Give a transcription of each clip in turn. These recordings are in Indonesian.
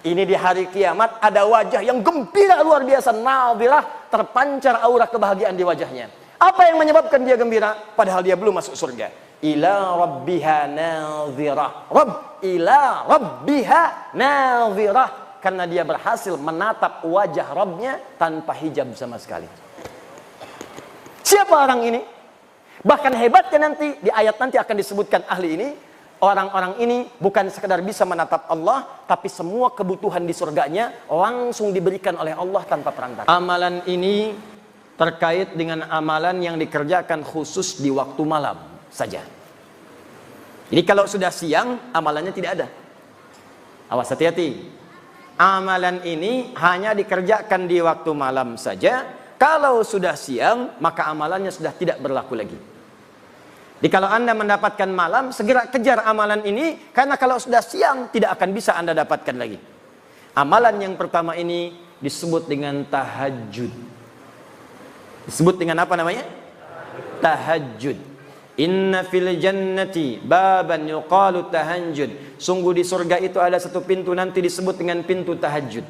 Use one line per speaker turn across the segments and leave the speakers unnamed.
Ini di hari kiamat ada wajah yang gembira luar biasa, nadhirah, terpancar aura kebahagiaan di wajahnya. Apa yang menyebabkan dia gembira? Padahal dia belum masuk surga. Ila rabbiha nadhirah. Ila rabbiha nadhirah. Karena dia berhasil menatap wajah Rabbnya tanpa hijab sama sekali. Siapa orang ini? Bahkan hebatnya nanti, di ayat nanti akan disebutkan ahli ini. Orang-orang ini bukan sekedar bisa menatap Allah, tapi semua kebutuhan di surganya langsung diberikan oleh Allah tanpa perantara. Amalan ini terkait dengan amalan yang dikerjakan khusus di waktu malam saja. Jadi kalau sudah siang, amalannya tidak ada. Awas, hati-hati. Amalan ini hanya dikerjakan di waktu malam saja. Kalau sudah siang, maka amalannya sudah tidak berlaku lagi. Jadi kalau Anda mendapatkan malam, segera kejar amalan ini, karena kalau sudah siang, tidak akan bisa Anda dapatkan lagi. Amalan yang pertama ini disebut dengan tahajud. Disebut dengan apa namanya? Tahajud. Inna fil jannati baban yuqalu tahajud. Sungguh di surga itu ada satu pintu nanti disebut dengan pintu tahajud.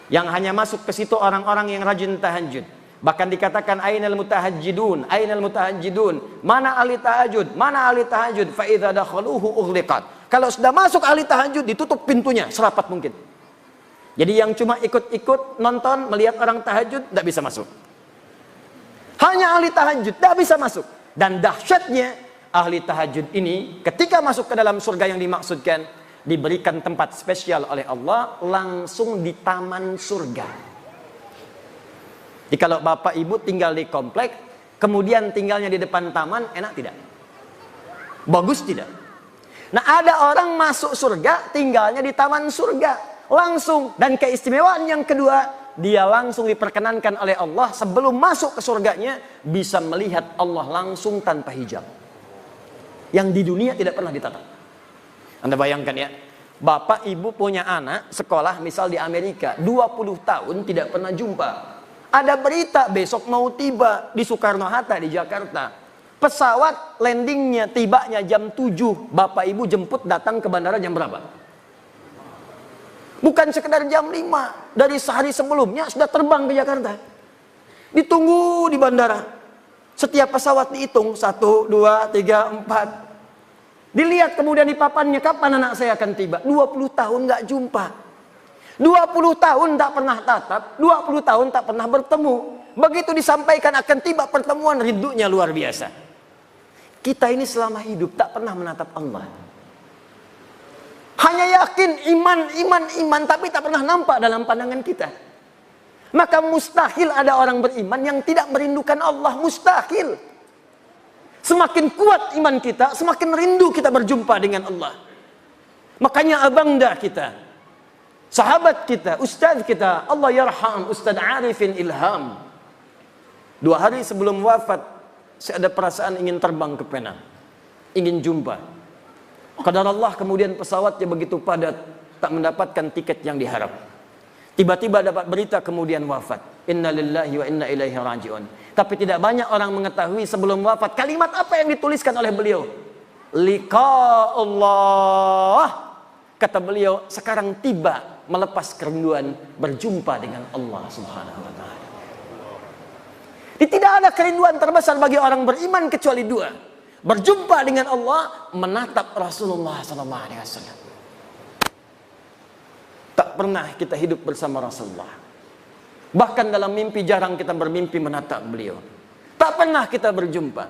Yang hanya masuk ke situ orang-orang yang rajin tahajud. Bahkan dikatakan ainal mutahajjidun, ainal mutahajjidun. Mana ahli tahajud? Mana ahli tahajud? Fa idza dakhaluhu ughliqat. Kalau sudah masuk ahli tahajud, ditutup pintunya serapat mungkin. Jadi yang cuma ikut-ikut nonton, melihat orang tahajud, tidak bisa masuk. Hanya ahli tahajud tidak bisa masuk. Dan dahsyatnya ahli tahajud ini ketika masuk ke dalam surga yang dimaksudkan, diberikan tempat spesial oleh Allah langsung di taman surga. Jadi kalau bapak ibu tinggal di komplek, kemudian tinggalnya di depan taman, enak tidak? Bagus tidak? Nah, ada orang masuk surga, tinggalnya di taman surga langsung. Dan keistimewaan yang kedua, dia langsung diperkenankan oleh Allah sebelum masuk ke surganya bisa melihat Allah langsung tanpa hijab. Yang di dunia tidak pernah ditatap. Anda bayangkan ya, bapak ibu punya anak sekolah misal di Amerika, 20 tahun tidak pernah jumpa. Ada berita besok mau tiba di Soekarno-Hatta di Jakarta. Pesawat landingnya, tibanya jam 7. Bapak ibu jemput datang ke bandara jam berapa? Bukan sekedar jam 5. Dari sehari sebelumnya sudah terbang ke Jakarta. Ditunggu di bandara. Setiap pesawat dihitung 1, 2, 3, 4. Dilihat kemudian di papannya, kapan anak saya akan tiba? 20 tahun nggak jumpa. 20 tahun tak pernah tatap, 20 tahun tak pernah bertemu. Begitu disampaikan akan tiba pertemuan, rindunya luar biasa. Kita ini selama hidup tak pernah menatap Allah. Hanya yakin iman, tapi tak pernah nampak dalam pandangan kita. Maka mustahil ada orang beriman yang tidak merindukan Allah, mustahil. Semakin kuat iman kita, semakin rindu kita berjumpa dengan Allah. Makanya abangda kita, sahabat kita, ustaz kita, Allah yarham Ustaz Arifin Ilham. 2 hari sebelum wafat, saya ada perasaan ingin terbang ke Penang, ingin jumpa. Qadar Allah kemudian pesawatnya begitu padat, tak mendapatkan tiket yang diharap. Tiba-tiba dapat berita kemudian wafat. Inna lillahi wa inna ilaihi raji'un. Tapi tidak banyak orang mengetahui sebelum wafat kalimat apa yang dituliskan oleh beliau. Liqa Allah. Kata beliau, sekarang tiba melepas kerinduan berjumpa dengan Allah Subhanahu wa taala. Tidak ada kerinduan terbesar bagi orang beriman kecuali 2. Berjumpa dengan Allah, menatap Rasulullah sallallahu alaihi wasallam. Tak pernah kita hidup bersama Rasulullah. Bahkan dalam mimpi jarang kita bermimpi menatap beliau. Tak pernah kita berjumpa.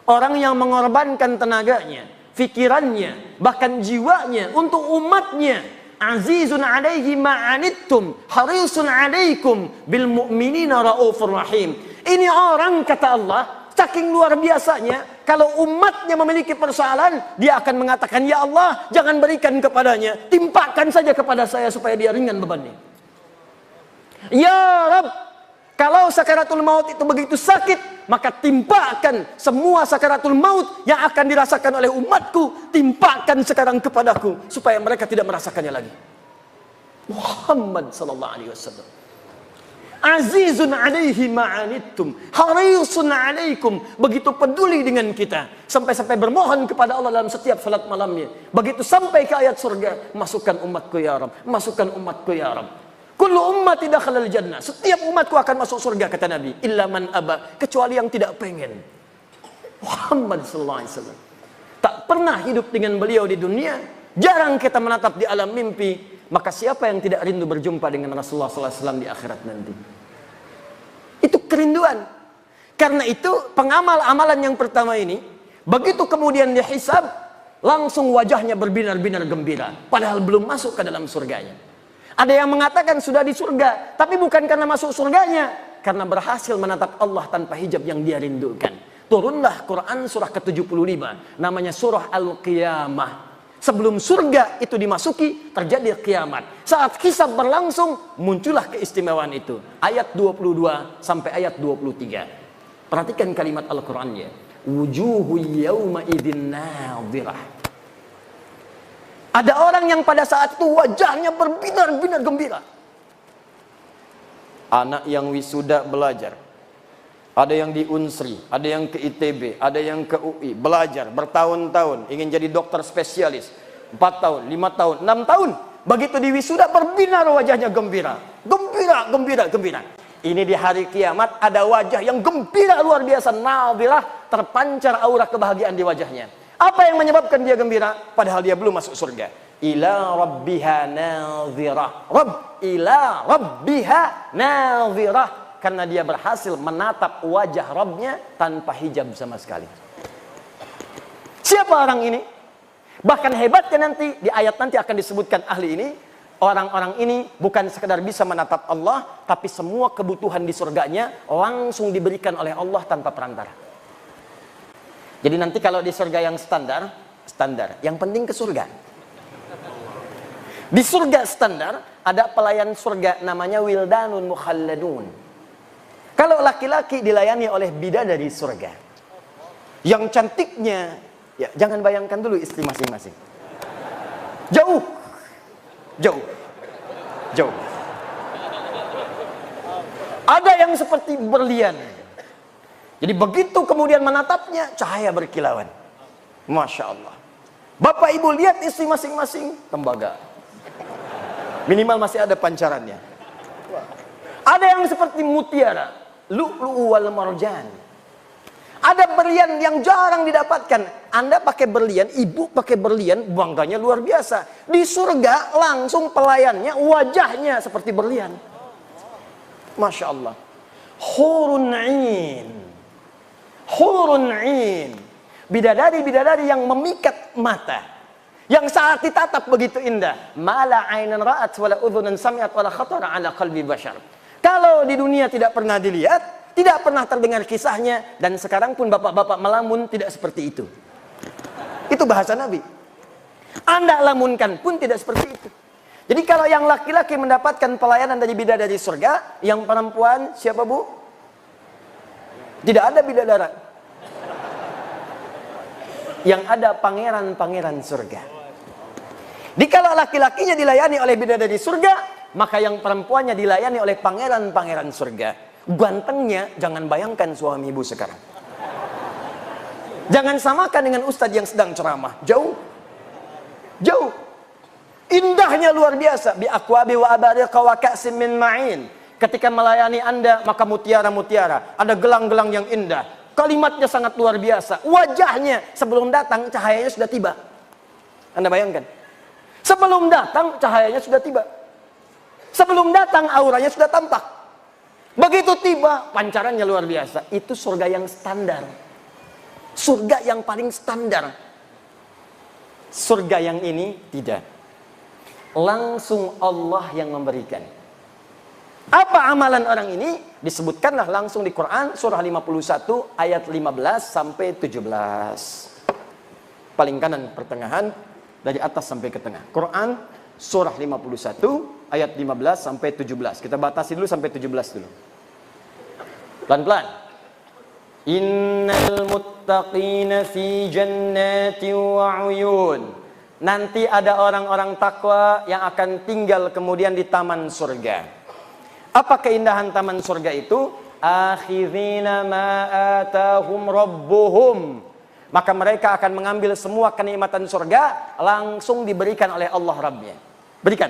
Orang yang mengorbankan tenaganya, fikirannya, bahkan jiwanya untuk umatnya. Azizun alaihi ma'anittum, harisun alaikum bil mu'minina raufur rahim. Ini orang, kata Allah, saking luar biasanya, kalau umatnya memiliki persoalan, dia akan mengatakan, ya Allah, jangan berikan kepadanya, timpakan saja kepada saya supaya dia ringan bebannya. Ya Rabb, kalau sakaratul maut itu begitu sakit, maka timpakan semua sakaratul maut yang akan dirasakan oleh umatku, timpakan sekarang kepadaku supaya mereka tidak merasakannya lagi. Muhammad sallallahu alaihi wasallam. Azizun alaihi ma'anittum, harisun alaikum. Begitu peduli dengan kita, sampai-sampai bermohon kepada Allah dalam setiap salat malamnya. Begitu sampai ke ayat surga, masukkan umatku ya Rabb, masukkan umatku ya Rabb. Kullu ummati dakhalal jannah. Setiap umatku akan masuk surga, kata Nabi. Illa man aba, kecuali yang tidak pengen. Muhammad sallallahu alaihi wasallam tak pernah hidup dengan beliau di dunia, jarang kita menatap di alam mimpi. Maka siapa yang tidak rindu berjumpa dengan Rasulullah sallallahu alaihi wasallam di akhirat nanti? Itu kerinduan. Karena itu pengamal amalan yang pertama ini, begitu kemudian dihisab, langsung wajahnya berbinar-binar gembira, padahal belum masuk ke dalam surganya. Ada yang mengatakan sudah di surga, tapi bukan karena masuk surganya, karena berhasil menatap Allah tanpa hijab yang dia rindukan. Turunlah Quran surah ke-75, namanya surah Al-Qiyamah. Sebelum surga itu dimasuki, terjadi kiamat. Saat hisab berlangsung, muncullah keistimewaan itu. Ayat 22 sampai ayat 23. Perhatikan kalimat Al-Qurannya. Wujuhu yawma idhin nadhirah. Ada orang yang pada saat itu wajahnya berbinar-binar gembira. Anak yang wisuda belajar. Ada yang di Unsri, ada yang ke ITB, ada yang ke UI, belajar bertahun-tahun, ingin jadi dokter spesialis, 4 tahun, 5 tahun, 6 tahun. Begitu di wisuda berbinar wajahnya gembira. Gembira, gembira, gembira. Ini di hari kiamat ada wajah yang gembira luar biasa, nadhirah, terpancar aura kebahagiaan di wajahnya. Apa yang menyebabkan dia gembira? Padahal dia belum masuk surga. Ila rabbiha nadhirah. Rabb, ila rabbiha nadhirah. Karena dia berhasil menatap wajah Rabbnya tanpa hijab sama sekali. Siapa orang ini? Bahkan hebatnya nanti, di ayat nanti akan disebutkan ahli ini. Orang-orang ini bukan sekedar bisa menatap Allah, tapi semua kebutuhan di surganya langsung diberikan oleh Allah tanpa perantara. Jadi nanti kalau di surga yang standar, standar. Yang penting ke surga. Di surga standar, ada pelayan surga namanya Wildanun Mukhalladun. Kalau laki-laki dilayani oleh bidadari surga, yang cantiknya, ya jangan bayangkan dulu istri masing-masing. Jauh, jauh, jauh. Ada yang seperti berlian. Jadi begitu kemudian menatapnya, cahaya berkilauan. Masya Allah. Bapak ibu lihat istri masing-masing, tembaga. Minimal masih ada pancarannya. Ada yang seperti mutiara. Lu'lu'u wal marjan. Ada berlian yang jarang didapatkan. Anda pakai berlian, ibu pakai berlian, bangganya luar biasa. Di surga langsung pelayannya, wajahnya seperti berlian. Masya Allah. Hurun 'ain. Hurun 'ain. Bidadari-bidadari yang memikat mata. Yang saat ditatap begitu indah. Mala 'ainan ra'at wala udhunan sami'at wala khatara 'ala qalbi bashar. Kalau di dunia tidak pernah dilihat, tidak pernah terdengar kisahnya, dan sekarang pun bapak-bapak melamun tidak seperti itu. Itu bahasa Nabi. Anda lamunkan pun tidak seperti itu. Jadi kalau yang laki-laki mendapatkan pelayanan dari bidadari surga, yang perempuan siapa bu? Tidak ada bidadara. Yang ada pangeran-pangeran surga. Jadi kalau laki-lakinya dilayani oleh bidadari surga, maka yang perempuannya dilayani oleh pangeran-pangeran surga. Gantengnya jangan bayangkan suami ibu sekarang. Jangan samakan dengan ustadz yang sedang ceramah. Jauh. Jauh. Indahnya luar biasa. Bi aqwabi wa abariqa wa ka'sim min ma'in. Ketika melayani Anda, maka mutiara-mutiara. Ada gelang-gelang yang indah. Kalimatnya sangat luar biasa. Wajahnya sebelum datang cahayanya sudah tiba. Anda bayangkan. Sebelum datang cahayanya sudah tiba. Sebelum datang auranya sudah tampak. Begitu tiba pancarannya luar biasa. Itu surga yang standar. Surga yang paling standar. Surga yang ini tidak. Langsung Allah yang memberikan. Apa amalan orang ini? Disebutkanlah langsung di Quran surah 51 ayat 15 sampai 17. Paling kanan pertengahan dari atas sampai ke tengah. Quran surah 51 ayat 15 sampai 17. Kita batasi dulu sampai 17 dulu. Pelan-pelan. Innal muttaqina fi jannati wa uyun. Nanti ada orang-orang takwa yang akan tinggal kemudian di taman surga. Apa keindahan taman surga itu? Akhirina ma atahum rabbuhum. Maka mereka akan mengambil semua kenikmatan surga langsung diberikan oleh Allah Rabbnya. Berikan.